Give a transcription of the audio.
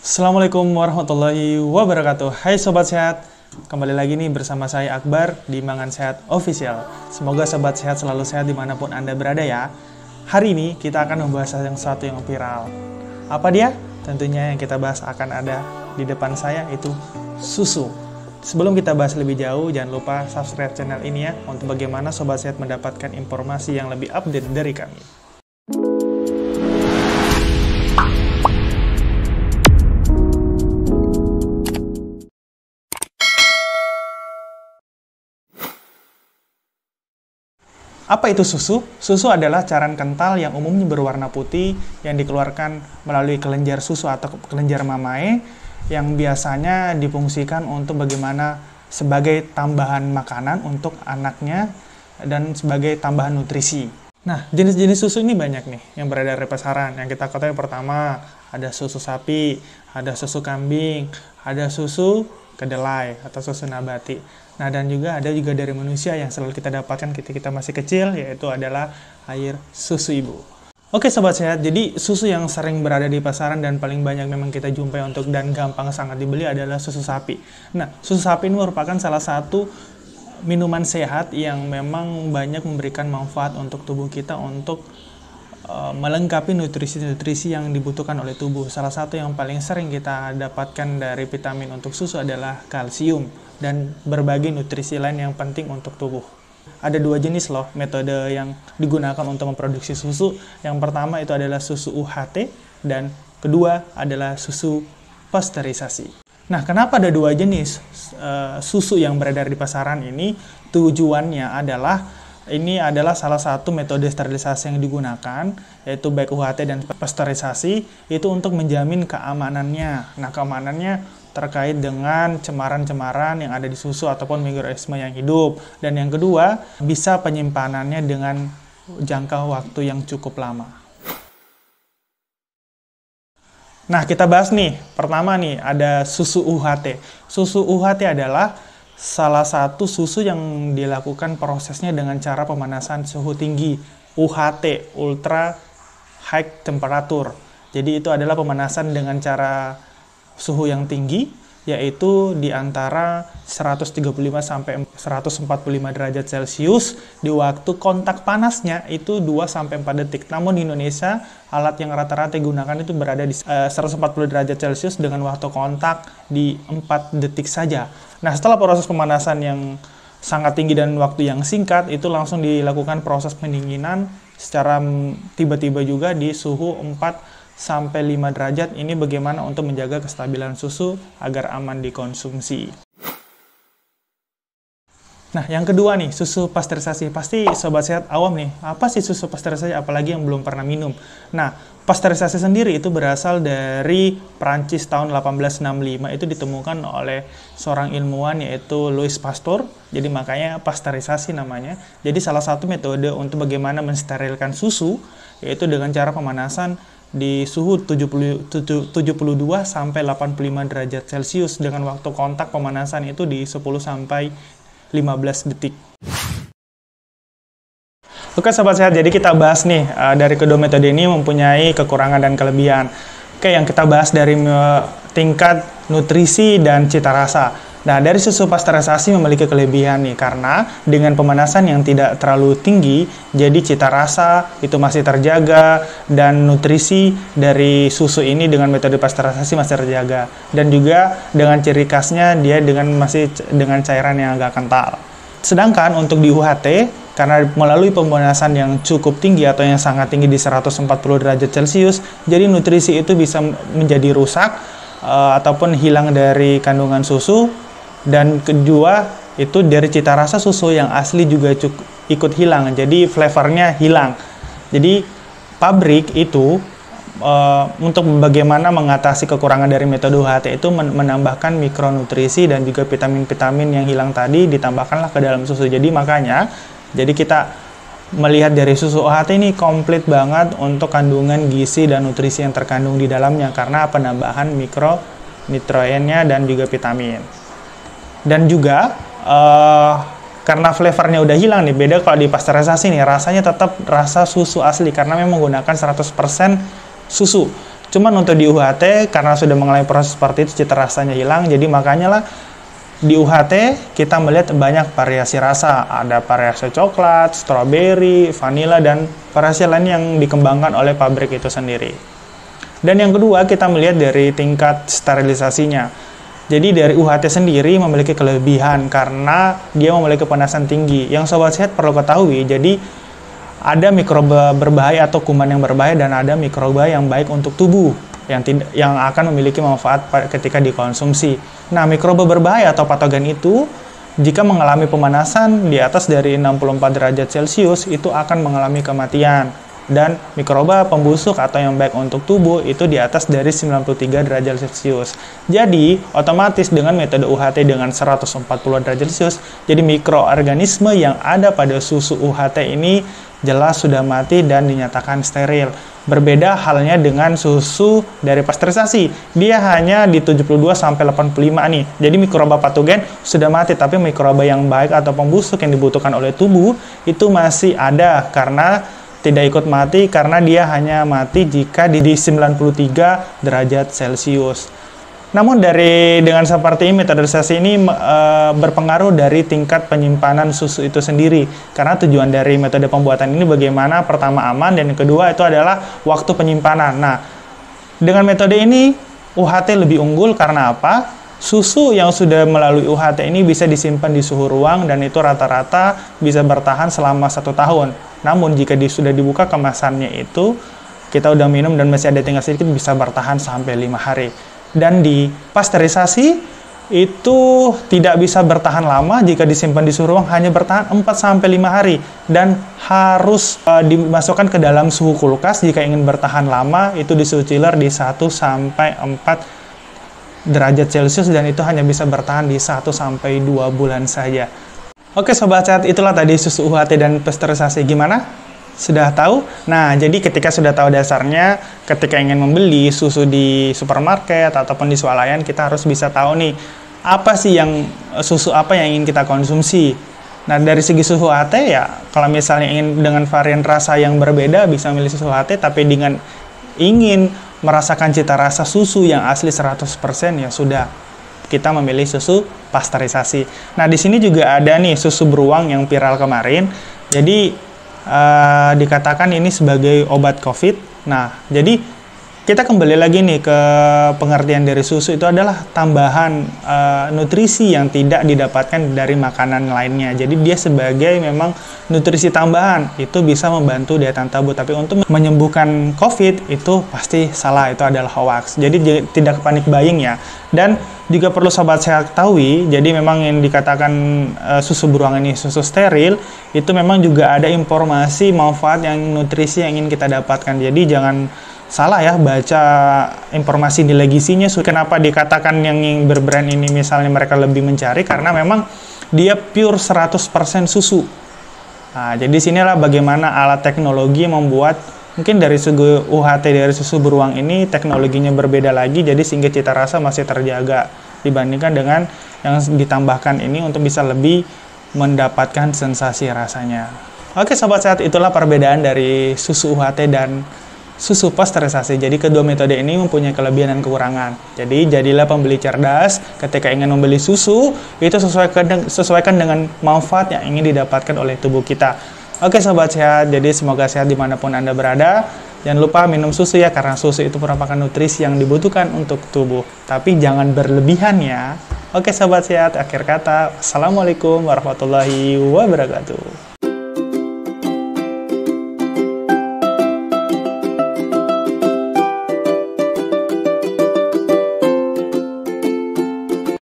Assalamualaikum warahmatullahi wabarakatuh. Hai Sobat Sehat, kembali lagi nih bersama saya Akbar di Mangan Sehat Official. Semoga Sobat Sehat selalu sehat dimanapun Anda berada ya. Hari ini kita akan membahas sesuatu yang viral. Apa dia? Tentunya yang kita bahas akan ada di depan saya, itu susu. Sebelum kita bahas lebih jauh, jangan lupa subscribe channel ini ya, untuk bagaimana Sobat Sehat mendapatkan informasi yang lebih update dari kami. Apa itu susu? Susu adalah cairan kental yang umumnya berwarna putih yang dikeluarkan melalui kelenjar susu atau kelenjar mamae yang biasanya difungsikan untuk bagaimana sebagai tambahan makanan untuk anaknya dan sebagai tambahan nutrisi. Nah, jenis-jenis susu ini banyak nih yang beredar di pasaran. Yang kita ketahui pertama ada susu sapi, ada susu kambing, ada susu kedelai atau susu nabati. Nah, dan ada juga dari manusia yang selalu kita dapatkan ketika kita masih kecil, yaitu adalah air susu ibu. Oke Sobat Sehat, jadi susu yang sering berada di pasaran dan paling banyak memang kita jumpai dan gampang sangat dibeli adalah susu sapi. Nah, susu sapi ini merupakan salah satu minuman sehat yang memang banyak memberikan manfaat untuk tubuh kita untuk melengkapi nutrisi-nutrisi yang dibutuhkan oleh tubuh. Salah satu yang paling sering kita dapatkan dari vitamin untuk susu adalah kalsium dan berbagai nutrisi lain yang penting untuk tubuh. Ada dua jenis loh metode yang digunakan untuk memproduksi susu. Yang pertama itu adalah susu UHT dan kedua adalah susu pasteurisasi. Nah, kenapa ada dua jenis susu yang beredar di pasaran ini? Tujuannya adalah ini adalah salah satu metode sterilisasi yang digunakan, yaitu baik UHT dan pasteurisasi, itu untuk menjamin keamanannya. Nah, keamanannya terkait dengan cemaran-cemaran yang ada di susu ataupun mikroorganisme yang hidup. Dan yang kedua, bisa penyimpanannya dengan jangka waktu yang cukup lama. Nah, kita bahas nih. Pertama nih, ada susu UHT. Susu UHT adalah salah satu susu yang dilakukan prosesnya dengan cara pemanasan suhu tinggi, UHT, ultra high temperature. Jadi itu adalah pemanasan dengan cara suhu yang tinggi, yaitu di antara 135 sampai 145 derajat Celcius di waktu kontak panasnya itu 2 sampai 4 detik. Namun di Indonesia, alat yang rata-rata digunakan itu berada di 140 derajat Celcius dengan waktu kontak di 4 detik saja. Nah, setelah proses pemanasan yang sangat tinggi dan waktu yang singkat, itu langsung dilakukan proses pendinginan secara tiba-tiba juga di suhu 4 sampai 5 derajat. Ini bagaimana untuk menjaga kestabilan susu agar aman dikonsumsi. Nah, yang kedua nih, susu pasteurisasi. Pasti Sobat Sehat awam nih, apa sih susu pasteurisasi, apalagi yang belum pernah minum. Nah, pasteurisasi sendiri itu berasal dari Prancis tahun 1865. Itu ditemukan oleh seorang ilmuwan yaitu Louis Pasteur. Jadi makanya pasteurisasi namanya. Jadi salah satu metode untuk bagaimana mensterilkan susu, yaitu dengan cara pemanasan di suhu 72 sampai 85 derajat Celcius dengan waktu kontak pemanasan itu di 10 sampai 15 detik. Oke Sobat Sehat, jadi kita bahas nih dari kedua metode ini mempunyai kekurangan dan kelebihan. Oke, yang kita bahas dari tingkat nutrisi dan cita rasa. Nah, dari susu pasteurisasi memiliki kelebihan nih, karena dengan pemanasan yang tidak terlalu tinggi, jadi cita rasa itu masih terjaga, dan nutrisi dari susu ini dengan metode pasteurisasi masih terjaga. Dan juga dengan ciri khasnya dia masih dengan cairan yang agak kental. Sedangkan untuk di UHT, karena melalui pemanasan yang cukup tinggi atau yang sangat tinggi di 140 derajat Celcius, jadi nutrisi itu bisa menjadi rusak ataupun hilang dari kandungan susu. Dan kedua, itu dari cita rasa susu yang asli juga ikut hilang, jadi flavornya hilang. Jadi pabrik itu untuk bagaimana mengatasi kekurangan dari metode UHT itu menambahkan mikronutrisi dan juga vitamin-vitamin yang hilang tadi ditambahkanlah ke dalam susu. Jadi makanya, jadi kita melihat dari susu UHT ini komplit banget untuk kandungan gizi dan nutrisi yang terkandung di dalamnya karena penambahan mikronutriennya dan juga vitamin. Dan juga karena flavornya udah hilang nih, beda kalau di pasteurisasi nih, rasanya tetap rasa susu asli karena memang menggunakan 100% susu. Cuman untuk di UHT karena sudah mengalami proses seperti itu cita rasanya hilang, jadi makanya lah di UHT kita melihat banyak variasi rasa, ada variasi coklat, stroberi, vanila, dan variasi lain yang dikembangkan oleh pabrik itu sendiri. Dan yang kedua kita melihat dari tingkat sterilisasinya. Jadi dari UHT sendiri memiliki kelebihan karena dia memiliki pemanasan tinggi. Yang sobat sehat perlu ketahui, jadi ada mikroba berbahaya atau kuman yang berbahaya dan ada mikroba yang baik untuk tubuh yang akan memiliki manfaat ketika dikonsumsi. Nah, mikroba berbahaya atau patogen itu jika mengalami pemanasan di atas dari 64 derajat Celcius itu akan mengalami kematian. Dan mikroba pembusuk atau yang baik untuk tubuh itu di atas dari 93 derajat Celcius. Jadi, otomatis dengan metode UHT dengan 140 derajat Celcius, jadi mikroorganisme yang ada pada susu UHT ini jelas sudah mati dan dinyatakan steril. Berbeda halnya dengan susu dari pasteurisasi. Dia hanya di 72 sampai 85 nih. Jadi mikroba patogen sudah mati, tapi mikroba yang baik atau pembusuk yang dibutuhkan oleh tubuh itu masih ada karena tidak ikut mati karena dia hanya mati jika di 93 derajat Celcius. Namun dengan seperti ini, metodisasi ini berpengaruh dari tingkat penyimpanan susu itu sendiri. Karena tujuan dari metode pembuatan ini bagaimana pertama aman dan yang kedua itu adalah waktu penyimpanan. Nah, dengan metode ini UHT lebih unggul karena apa? Susu yang sudah melalui UHT ini bisa disimpan di suhu ruang dan itu rata-rata bisa bertahan selama 1 tahun. Namun jika sudah dibuka kemasannya itu, kita udah minum dan masih ada tinggal sedikit bisa bertahan sampai 5 hari. Dan di pasteurisasi itu tidak bisa bertahan lama jika disimpan di suhu ruang, hanya bertahan 4-5 hari dan harus dimasukkan ke dalam suhu kulkas jika ingin bertahan lama itu di suhu chiller di 1-4 derajat Celcius dan itu hanya bisa bertahan di 1-2 bulan saja. Oke sobat sehat, itulah tadi susu UHT dan pasteurisasi. Gimana? Sudah tahu? Nah, jadi ketika sudah tahu dasarnya, ketika ingin membeli susu di supermarket ataupun di swalayan, kita harus bisa tahu nih, susu apa yang ingin kita konsumsi. Nah, dari segi susu UHT ya, kalau misalnya ingin dengan varian rasa yang berbeda, bisa memilih susu UHT, tapi dengan ingin merasakan cita rasa susu yang asli 100% ya sudah, kita memilih susu pasteurisasi. Nah, di sini juga ada nih susu beruang yang viral kemarin. Jadi dikatakan ini sebagai obat COVID. Nah, jadi kita kembali lagi nih ke pengertian dari susu itu adalah tambahan nutrisi yang tidak didapatkan dari makanan lainnya. Jadi dia sebagai memang nutrisi tambahan, itu bisa membantu daya tahan tubuh. Tapi untuk menyembuhkan COVID itu pasti salah, itu adalah hoax. Jadi tidak panik buying ya. Dan juga perlu sobat sehat ketahui, jadi memang yang dikatakan susu beruang ini susu steril, itu memang juga ada informasi manfaat yang nutrisi yang ingin kita dapatkan. Jadi jangan salah ya baca informasi di legisinya. Kenapa dikatakan yang berbrand ini misalnya mereka lebih mencari, karena memang dia pure 100% susu. Nah, jadi sinilah bagaimana alat teknologi membuat mungkin dari segi UHT dari susu beruang ini teknologinya berbeda lagi, jadi sehingga cita rasa masih terjaga dibandingkan dengan yang ditambahkan ini untuk bisa lebih mendapatkan sensasi rasanya. Oke sobat sehat, itulah perbedaan dari susu UHT dan susu pasteurisasi. Jadi kedua metode ini mempunyai kelebihan dan kekurangan. Jadi jadilah pembeli cerdas ketika ingin membeli susu, itu sesuaikan dengan manfaat yang ingin didapatkan oleh tubuh kita. Oke sobat sehat, jadi semoga sehat dimanapun Anda berada. Jangan lupa minum susu ya, karena susu itu merupakan nutrisi yang dibutuhkan untuk tubuh. Tapi jangan berlebihan ya. Oke sobat sehat, akhir kata, Assalamualaikum warahmatullahi wabarakatuh.